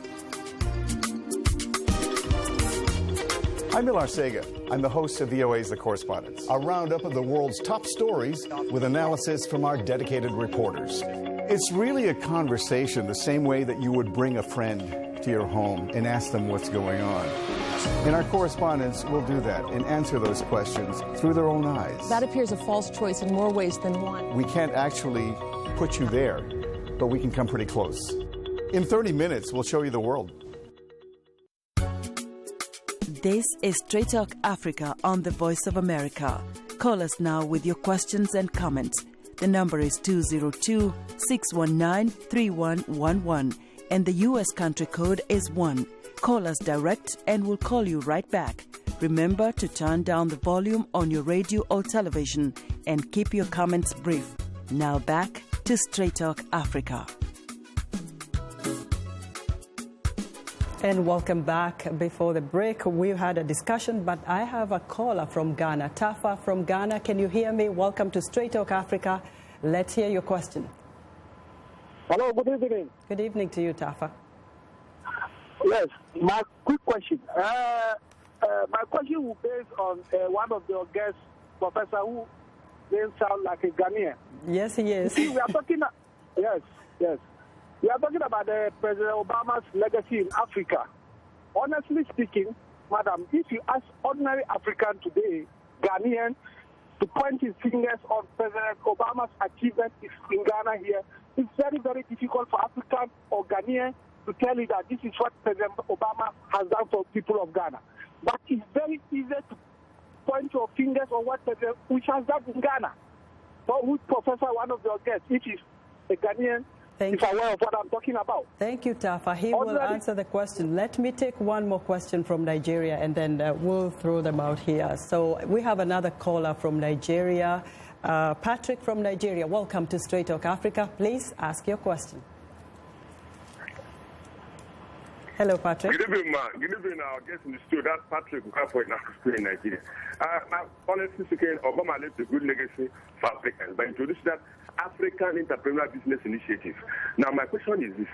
I'm Milar Sega. I'm the host of VOA's The Correspondents, a roundup of the world's top stories with analysis from our dedicated reporters. It's really a conversation the same way that you would bring a friend to your home and ask them what's going on. And our correspondents will do that and answer those questions through their own eyes. That appears a false choice in more ways than one. We can't actually put you there, but we can come pretty close. In 30 minutes, we'll show you the world. This is Straight Talk Africa on the Voice of America. Call us now with your questions and comments. The number is 202-619-3111 and the U.S. country code is 1. Call us direct and we'll call you right back. Remember to turn down the volume on your radio or television and keep your comments brief. Now back to Straight Talk Africa. And welcome back. Before the break, we had a discussion, but I have a caller from Ghana. Tafa from Ghana, can you hear me? Welcome to Straight Talk Africa. Let's hear your question. Hello, good evening. Good evening to you, Tafa. Yes, my quick question. My question will be based on one of your guests, Professor, who doesn't sound like a Ghanaian. Yes, he is. See, we are talking. Yes. We are talking about President Obama's legacy in Africa. Honestly speaking, madam, if you ask ordinary African today, Ghanaian, to point his fingers on President Obama's achievement in Ghana here, it's very, very difficult for African or Ghanaian to tell you that this is what President Obama has done for people of Ghana. But it's very easy to point your fingers on what President Bush has done in Ghana. But who Professor, one of your guests, if he's a Ghanaian, is aware of what I'm talking about. Thank you, Tafa. He will answer the question. Let me take one more question from Nigeria, and then we'll throw them out here. So we have another caller from Nigeria. Patrick from Nigeria, welcome to Straight Talk Africa. Please ask your question. Hello, Patrick. Good evening, ma. Good evening, our guest in the studio. That's Patrick in Nigeria. Honestly speaking, Obama left a good legacy for Africans by introducing that African Entrepreneurial Business Initiative. Now, my question is this.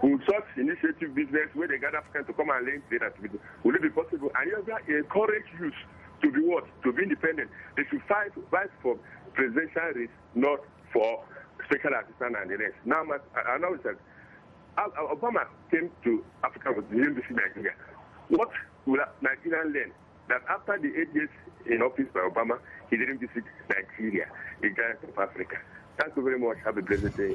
Will such initiative business where they gather Africans to come and learn data, will it be possible? And you encourage youth to be what? To be independent. They should fight for presidential race, not for special assistant and the rest. Now, I know that Obama came to Africa with the embassy in Nigeria. What will Nigerians learn? That after the 8 years in office by Obama, he didn't visit Nigeria, the giant of Africa. Thank you very much. Have a blessed day.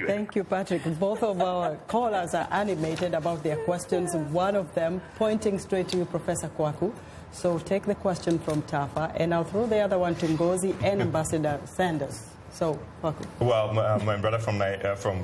Thank you, Patrick. Both of our callers are animated about their questions, one of them pointing straight to you, Professor Kwaku. So take the question from Tafa, and I'll throw the other one to Ngozi and Ambassador Sanders. So, Kwaku. Well, my brother from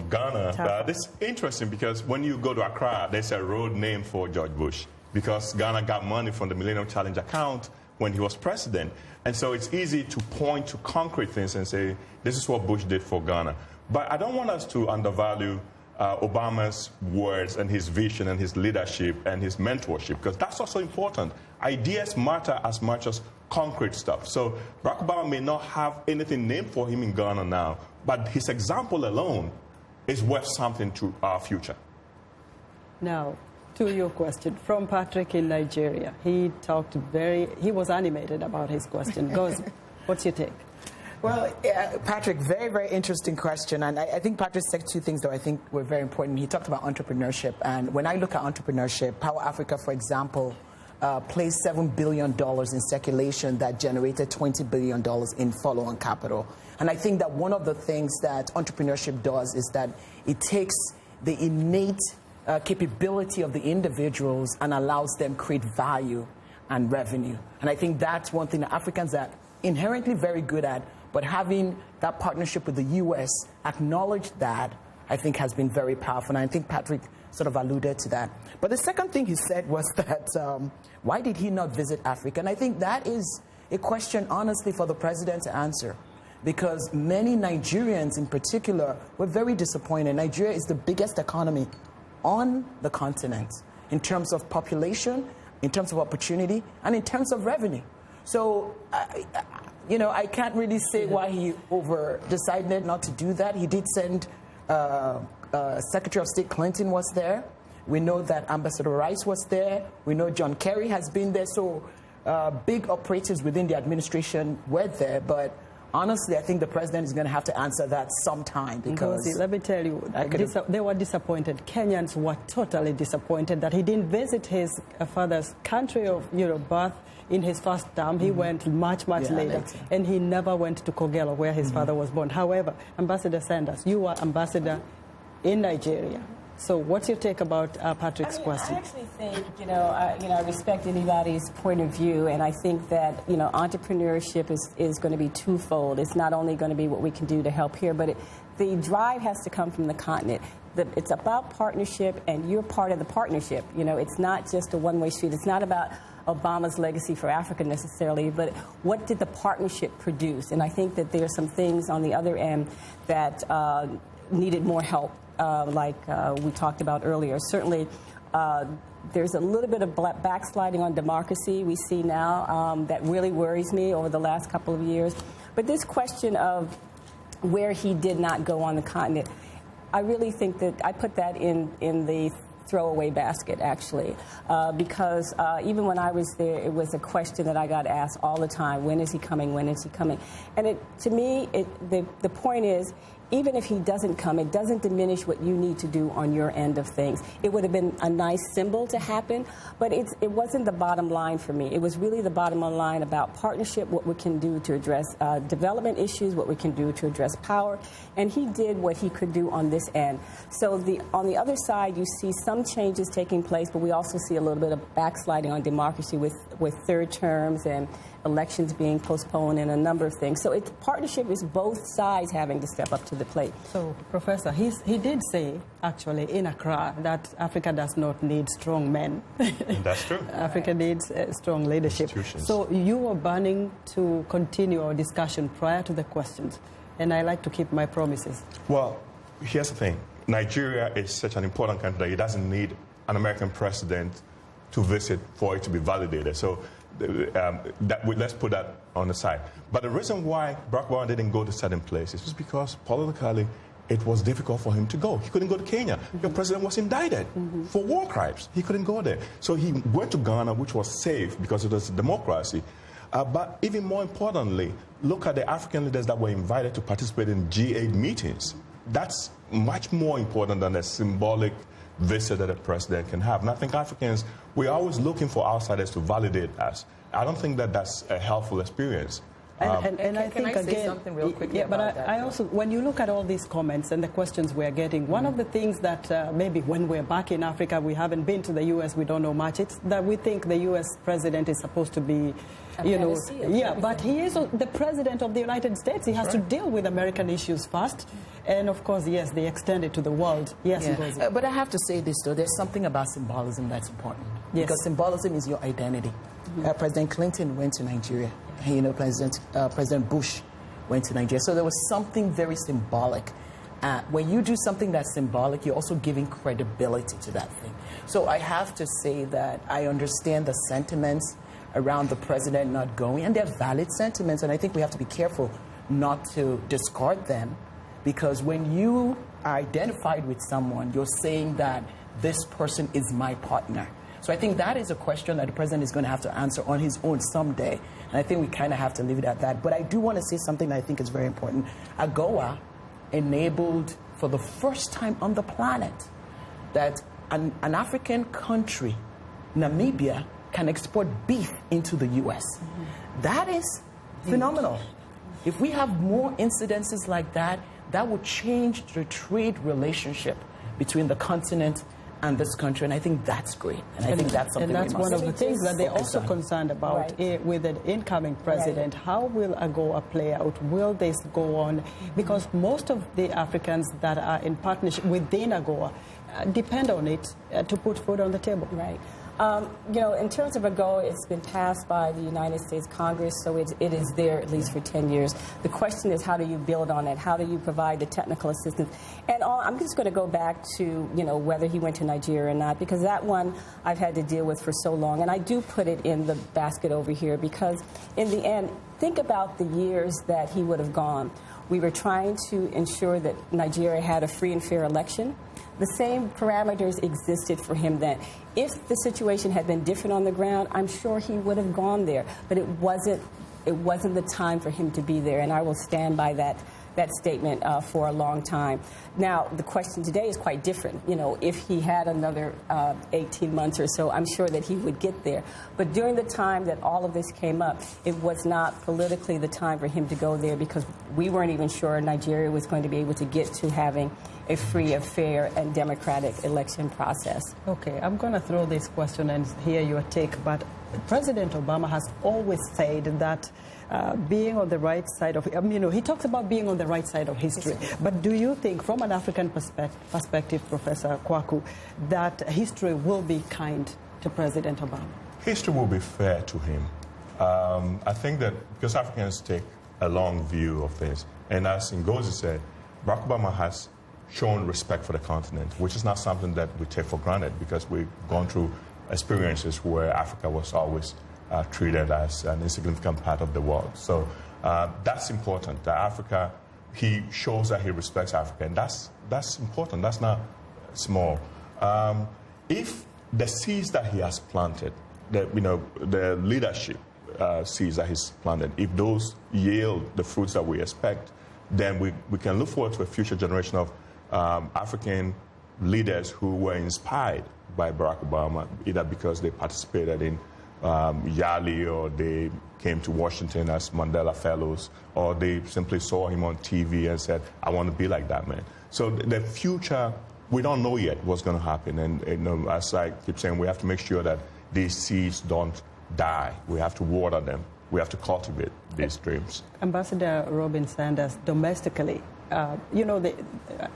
Ghana, this is interesting because when you go to Accra, there's a road named for George Bush because Ghana got money from the Millennium Challenge account when he was president. And so it's easy to point to concrete things and say, this is what Bush did for Ghana. But I don't want us to undervalue Obama's words and his vision and his leadership and his mentorship, because that's also important. Ideas matter as much as concrete stuff. So Barack Obama may not have anything named for him in Ghana now, but his example alone is worth something to our future. Now, to your question from Patrick in Nigeria. He was animated about his question. Goes, what's your take? Well, Patrick, very, very interesting question. And I think Patrick said two things that I think were very important. He talked about entrepreneurship. And when I look at entrepreneurship, Power Africa, for example, placed $7 billion in circulation that generated $20 billion in follow-on capital. And I think that one of the things that entrepreneurship does is that it takes the innate capability of the individuals and allows them create value and revenue. And I think that's one thing that Africans are inherently very good at, but having that partnership with the U.S. acknowledge that, I think, has been very powerful. And I think Patrick sort of alluded to that. But the second thing he said was that why did he not visit Africa? And I think that is a question, honestly, for the president to answer. Because many Nigerians in particular were very disappointed. Nigeria is the biggest economy on the continent in terms of population, in terms of opportunity, and in terms of revenue. So, I can't really say why he decided not to do that. He did send Secretary of State Clinton was there. We know that Ambassador Rice was there. We know John Kerry has been there. So big operators within the administration were there. But honestly, I think the president is going to have to answer that sometime because... let me tell you, they were disappointed. Kenyans were totally disappointed that he didn't visit his father's country of birth in his first term. He went much later. And he never went to Kogelo, where his father was born. However, Ambassador Sanders, you were ambassador in Nigeria. So what's your take about Patrick's question? I actually think, I respect anybody's point of view, and I think that, entrepreneurship is going to be twofold. It's not only going to be what we can do to help here, but the drive has to come from the continent. It's about partnership, and you're part of the partnership. It's not just a one-way street. It's not about Obama's legacy for Africa necessarily, but what did the partnership produce? And I think that there are some things on the other end that needed more help. Like we talked about earlier. Certainly, there's a little bit of backsliding on democracy we see now that really worries me over the last couple of years. But this question of where he did not go on the continent, I really think that I put that in the throwaway basket, actually, because even when I was there, it was a question that I got asked all the time: when is he coming? When is he coming? And to me, the point is, even if he doesn't come, it doesn't diminish what you need to do on your end of things. It would have been a nice symbol to happen, but it wasn't the bottom line for me. It was really the bottom line about partnership, what we can do to address development issues, what we can do to address power, and he did what he could do on this end. So on the other side, you see some changes taking place, but we also see a little bit of backsliding on democracy with third terms and elections being postponed and a number of things. So partnership is both sides having to step up to the plate. So, Professor, he did say, actually, in Accra, that Africa does not need strong men. That's true. Africa needs strong leadership. So you were burning to continue our discussion prior to the questions, and I like to keep my promises. Well, here's the thing. Nigeria is such an important country that it doesn't need an American president to visit for it to be validated. So let's put that on the side. But the reason why Barack Obama didn't go to certain places was because politically it was difficult for him to go. He couldn't go to Kenya. Your president was indicted for war crimes. He couldn't go there. So he went to Ghana, which was safe because it was a democracy. But even more importantly, look at the African leaders that were invited to participate in G8 meetings. That's much more important than a symbolic visit that a president can have. And I think Africans, we're always looking for outsiders to validate us. I don't think that that's a helpful experience. And I think, can I say again, something real quickly but about that? I also, when you look at all these comments and the questions we're getting, one of the things that maybe when we're back in Africa, we haven't been to the U.S., we don't know much, it's that we think the U.S. president is supposed to be, but he is the president of the United States. He has to deal with American issues first. And, of course, yes, they extend it to the world. Yes, but I have to say this, though. There's something about symbolism that's important. Yes. Because symbolism is your identity. President Clinton went to Nigeria. President Bush went to Nigeria. So there was something very symbolic. When you do something that's symbolic, you're also giving credibility to that thing. So I have to say that I understand the sentiments around the president not going, and they're valid sentiments, and I think we have to be careful not to discard them, because when you are identified with someone, you're saying that this person is my partner. So I think that is a question that the president is going to have to answer on his own someday, and I think we kind of have to leave it at that. But I do want to say something that I think is very important. AGOA enabled, for the first time on the planet, that an African country, Namibia, can export beef into the U.S. That is phenomenal. If we have more incidences like that, that would change the trade relationship between the continent and this country, and I think that's great. And I think that's something. And that's one of the things that they're also concerned about with the incoming president. How will AGOA play out? Will this go on? Because most of the Africans that are in partnership within AGOA depend on it to put food on the table. Right. In terms of a goal, it's been passed by the United States Congress, so it is there at least for 10 years. The question is, how do you build on it? How do you provide the technical assistance? And I'm just going to go back to, whether he went to Nigeria or not, because that one I've had to deal with for so long. And I do put it in the basket over here because, in the end, think about the years that he would have gone. We were trying to ensure that Nigeria had a free and fair election. The same parameters existed for him then. If the situation had been different on the ground, I'm sure he would have gone there. But it wasn't the time for him to be there, and I will stand by that statement for a long time. Now, the question today is quite different. If he had another 18 months or so, I'm sure that he would get there. But during the time that all of this came up, it was not politically the time for him to go there because we weren't even sure Nigeria was going to be able to get to having a free, a fair, and democratic election process. Okay, I'm going to throw this question and hear your take, but President Obama has always said that being on the right side of, he talks about being on the right side of history. But do you think, from an African perspective, Professor Kwaku, that history will be kind to President Obama? History will be fair to him. I think that because Africans take a long view of things, and as Ngozi said, Barack Obama has shown respect for the continent, which is not something that we take for granted because we've gone through experiences where Africa was always treated as an insignificant part of the world. So that's important. That Africa, he shows that he respects Africa, and that's important. That's not small. If the seeds that he has planted, the leadership seeds that he's planted, if those yield the fruits that we expect, then we can look forward to a future generation of African leaders who were inspired by Barack Obama, either because they participated in Yali or they came to Washington as Mandela Fellows, or they simply saw him on TV and said, I want to be like that man. So the future, we don't know yet what's going to happen. And as I keep saying, we have to make sure that these seeds don't die. We have to water them. We have to cultivate these dreams. Ambassador Robin Sanders, domestically, the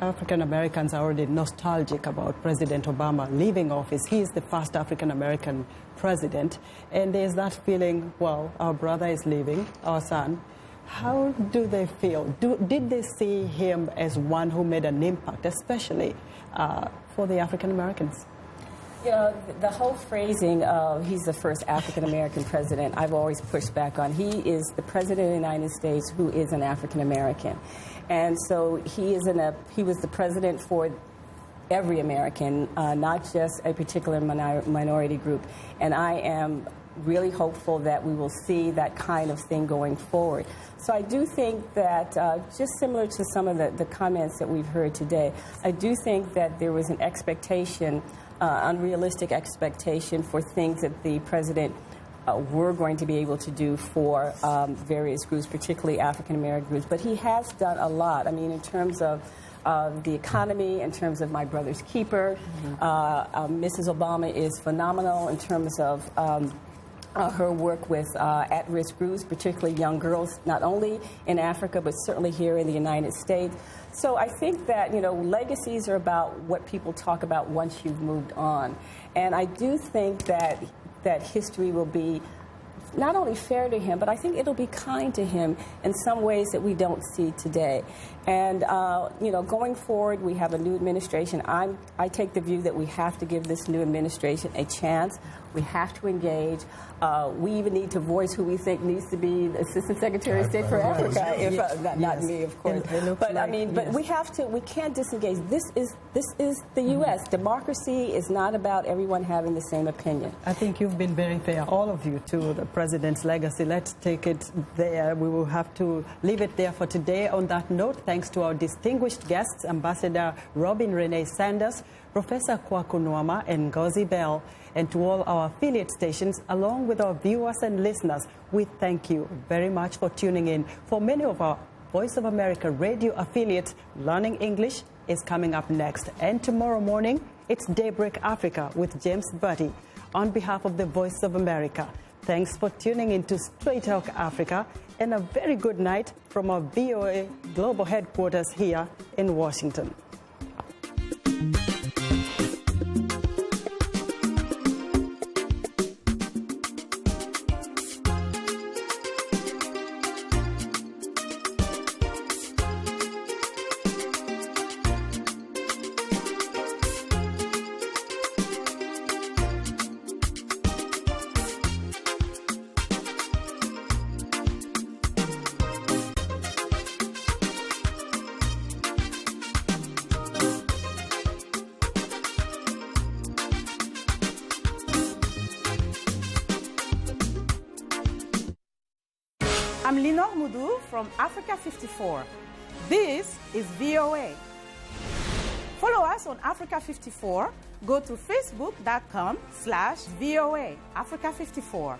African Americans are already nostalgic about President Obama leaving office. He is the first African American president, and there's that feeling, well, our brother is leaving, our son. How do they feel? Did they see him as one who made an impact, especially for the African Americans? The whole phrasing of he's the first African-American president, I've always pushed back on. He is the president of the United States who is an African-American. And so he was the president for every American, not just a particular minority group. And I am really hopeful that we will see that kind of thing going forward. So I do think that, just similar to some of the comments that we've heard today, I do think that there was an expectation, unrealistic expectation for things that the president were going to be able to do for various groups, particularly African-American groups. But he has done a lot. I mean, in terms of the economy, in terms of My Brother's Keeper, Mrs. Obama is phenomenal in terms of her work with at-risk groups, particularly young girls, not only in Africa, but certainly here in the United States. So I think that, legacies are about what people talk about once you've moved on. And I do think that history will be not only fair to him, but I think it'll be kind to him in some ways that we don't see today. And, going forward, we have a new administration. I take the view that we have to give this new administration a chance. We have to engage. We even need to voice who we think needs to be the Assistant Secretary of State for Africa. Not me, of course. But we have to. We can't disengage. This is the U.S. Democracy is not about everyone having the same opinion. I think you've been very fair, all of you, to the president's legacy. Let's take it there. We will have to leave it there for today. On that note, thanks to our distinguished guests, Ambassador Robin Renee Sanders, Professor Kwaku Nwaama, and Ngozi Bell, and to all our affiliate stations, along with our viewers and listeners, we thank you very much for tuning in. For many of our Voice of America radio affiliates, Learning English is coming up next. And tomorrow morning, it's Daybreak Africa with James Buddy. On behalf of the Voice of America, thanks for tuning in to Straight Talk Africa, and a very good night from our VOA Global Headquarters here in Washington. I'm Linor Mudu from Africa 54. This is VOA. Follow us on Africa 54. Go to facebook.com/VOA Africa 54.